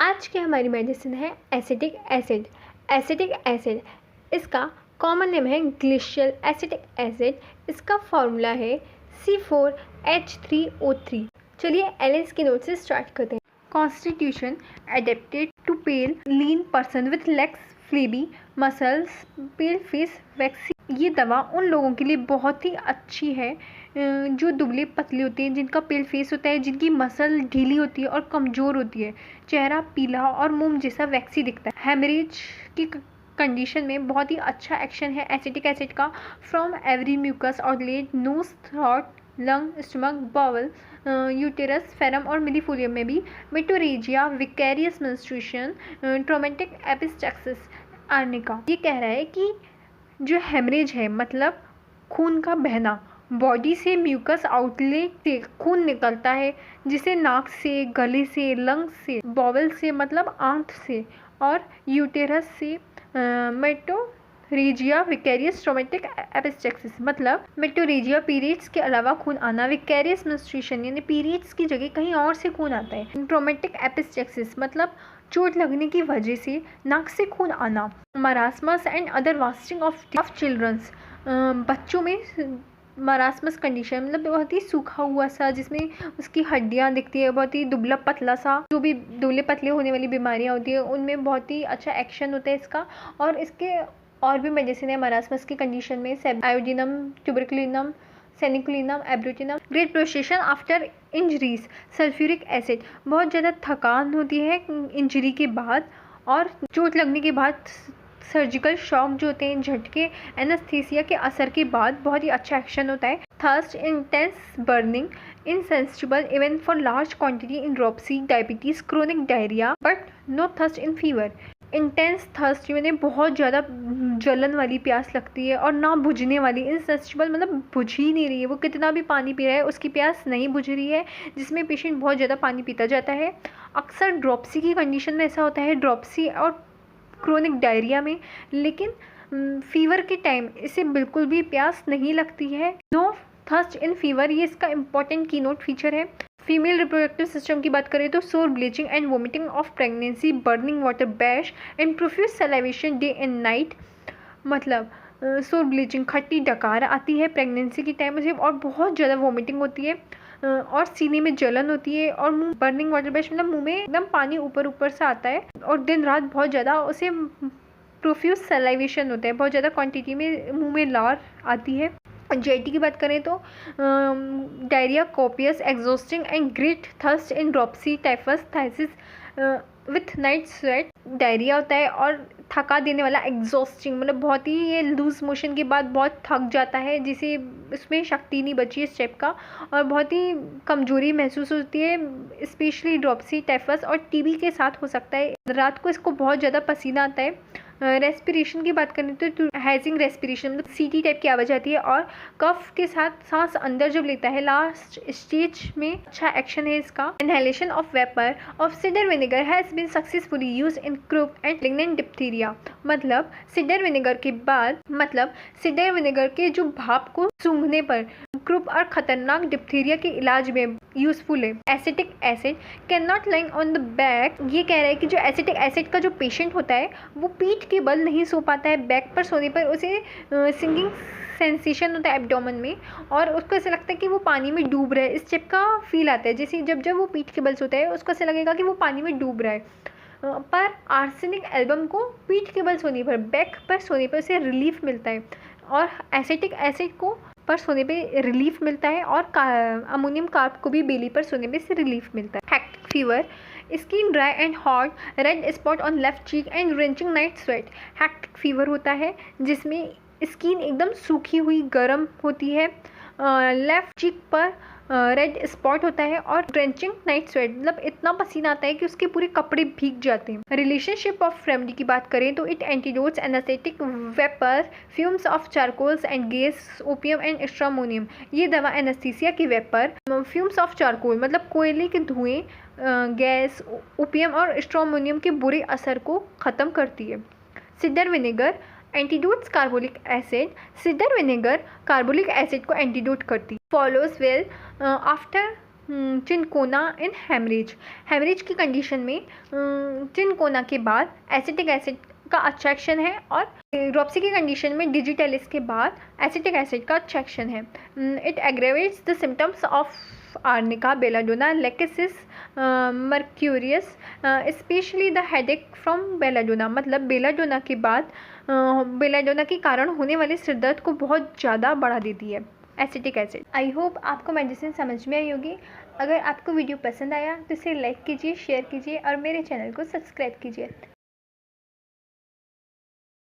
आज की हमारी मेडिसिन है एसिटिक एसिड। एसिटिक एसिड इसका कॉमन नेम है ग्लेशियल एसिटिक एसिड। इसका फॉर्मूला है C4H3O3। चलिए एलिस की नोट से स्टार्ट करते हैं। Constitution adapted to pale lean person with legs flabby muscles pale face waxen. ये दवा उन लोगों के लिए बहुत ही अच्छी है जो दुबले पतले होते हैं, जिनका पेल फेस होता है, जिनकी मसल ढीली होती है और कमज़ोर होती है, चेहरा पीला और मुंह जैसा वैक्सी दिखता है। हेमरेज की कंडीशन में बहुत ही अच्छा एक्शन है एसिटिक एसिड का from every mucous outlet, nose, throat, lung, stomach, bowel, uterus, ferrum और मिलीफोलियम में भी। Metrorrhagia, vicarious menstruation, traumatic epistaxis. Arnica ये कह रहा है कि जो हेमरेज है मतलब खून का बहना, बॉडी से म्यूकस आउटलेट से खून निकलता है जिसे नाक से, गले से, लंग से, बॉवल से मतलब आंत से और यूटेरस से। मेटोरेजिया, विकेरियस, ट्रोमेटिक एपिस्टैक्सिस मतलब मेटोरेजिया पीरियड्स के अलावा खून आना, विकेरियस मेंस्ट्रुएशन यानी पीरियड्स की जगह कहीं और से खून आता है। ट्रोमेटिक एपिस्टैक्सिस मतलब चोट लगने की वजह से नाक से खून आना। Marasmus and other wasting of childrens, बच्चों में मरास्मस कंडीशन मतलब बहुत ही सूखा हुआ सा जिसमें उसकी हड्डियां दिखती है, बहुत ही दुबला पतला सा, जो भी दुबले पतले होने वाली बीमारियां होती है उनमें बहुत ही अच्छा एक्शन होता है इसका। और इसके और भी मेडिसिन है मरास्मस की कंडीशन में, आयोडीनम, ट्यूबरकुलिनम, सेनिकुलिनम, abrotanum. Great prostration after injuries, sulphuric acid. बहुत ज़्यादा थकान होती है इंजरी के बाद और चोट लगने के बाद, सर्जिकल शॉक जो होते हैं, झटके, एनेस्थीसिया के असर के बाद बहुत ही अच्छा एक्शन होता है। Thirst, intense burning, insensible even for large quantity in dropsy, diabetes, chronic diarrhoea but no thirst in fever. Intense thirst यानी बहुत ज़्यादा जलन वाली प्यास लगती है और ना बुझने वाली। इनसेंसिबल मतलब बुझ ही नहीं रही है, वो कितना भी पानी पी रहा है उसकी प्यास नहीं बुझ रही है, जिसमें पेशेंट बहुत ज़्यादा पानी पीता जाता है। अक्सर ड्रॉपसी की कंडीशन में ऐसा होता है, ड्रॉपसी और क्रोनिक डायरिया में, लेकिन फीवर के टाइम इसे बिल्कुल भी प्यास नहीं लगती है। नो थर्स्ट इन फीवर, ये इसका इंपॉर्टेंट की नोट फीचर है। फीमेल रिप्रोडक्टिव सिस्टम की बात करें तो सोर bleaching and vomiting of pregnancy, burning water bash and profuse salivation day and night. मतलब सोर ब्लीचिंग, खट्टी डकार आती है प्रेगनेंसी के टाइम से और बहुत ज़्यादा वोमिटिंग होती है और सीने में जलन होती है और मुंह, बर्निंग वाटर बैश मतलब मुंह में एकदम पानी ऊपर ऊपर से आता है और दिन रात बहुत ज़्यादा उसे प्रोफ्यूज सलाइवेशन होता है, बहुत ज़्यादा क्वांटिटी में मुंह में लार आती है। जेटी की बात करें तो diarrhoea, copious, exhausting and great thirst in dropsy, typhus, phthisis with night sweat. Diarrhoea होता है और थका देने वाला, एग्जॉस्टिंग मतलब बहुत ही ये लूज मोशन के बाद बहुत थक जाता है, जिसे उसमें शक्ति नहीं बची है स्टेप का और बहुत ही कमजोरी महसूस होती है, स्पेशली ड्रॉपसी, टाइफस और टीबी के साथ हो सकता है। रात को इसको बहुत ज़्यादा पसीना आता है। रेस्पिरेशन की बात करें तो हैजिंग रेस्पिरेशन मतलब सीटी टाइप की आवाज़ आती है और कफ के साथ सांस अंदर जब लेता है लास्ट स्टेज में अच्छा एक्शन है इसका। Inhalation of vapour of cider vinegar has been successfully used in croup and malignant diphtheria. मतलब सिडर विनेगर के बाद, मतलब सिडर विनेगर के जो भाप को सूंघने पर क्रूप और खतरनाक डिप्थीरिया के इलाज में यूजफुल है। Acetic acid can not lying on the back, ये कह रहा है कि जो एसिटिक एसिड का जो पेशेंट होता है वो पीठ के बल नहीं सो पाता है, बैक पर सोने पर उसे सिंगिंग सेंसेशन होता है एब्डोमेन में और उसको ऐसा लगता है कि वो पानी में डूब रहा है, इस टाइप का फील आता है। जैसे जब वो पीठ के बल सोता है उसको ऐसा लगेगा कि वो पानी में डूब रहा है। पर आर्सेनिक एल्बम को पीठ के बल सोने पर, बैक पर सोने पर उसे रिलीफ मिलता है और एसिटिक एसिड को पर सोने पे रिलीफ मिलता है और अमोनियम कार्ब को भी बेली पर सोने पे से रिलीफ मिलता है। Hectic fever, skin dry and hot, red spot on left cheek and wrenching night sweat. Hectic fever होता है जिसमें स्किन एकदम सूखी हुई गर्म होती है, लेफ्ट चीक पर रेड स्पॉट होता है और ड्रेंचिंग नाइट स्वेट मतलब इतना पसीना आता है कि उसके पूरे कपड़े भीग जाते हैं। रिलेशनशिप ऑफ रेमेडी की बात करें तो it antidotes anaesthetic vapour, fumes of charcoals and gas, opium and stramonium. ये दवा एनेस्थीसिया की वेपर, फ्यूम्स ऑफ चारकोल मतलब कोयले के धुएं, गैस, ओपियम और स्ट्रामोनियम के बुरे असर को ख़त्म करती है। Cider vinegar antidotes carbolic acid, cider vinegar carbolic acid को एंटीडोट करती। फॉलोज वेल आफ्टर चिनकोना इन हेमरेज। हेमरेज की कंडीशन में चिनकोना के बाद एसिटिक एसिड का अट्रैक्शन है और ड्रॉप्सी की कंडीशन में डिजिटलिस के बाद एसिटिक एसिड का अट्रैक्शन है। It aggravates the symptoms of arnica, belladonna, lachesis, mercurius, specially the headache from belladonna. मतलब बेलाडोना के बाद बेलाडोना के कारण होने वाले सिरदर्द को बहुत ज़्यादा बढ़ा देती है एसिटिक एसिड। आई होप आपको मेडिसिन समझ में आई होगी। अगर आपको वीडियो पसंद आया तो इसे लाइक कीजिए, शेयर कीजिए और मेरे चैनल को सब्सक्राइब कीजिए।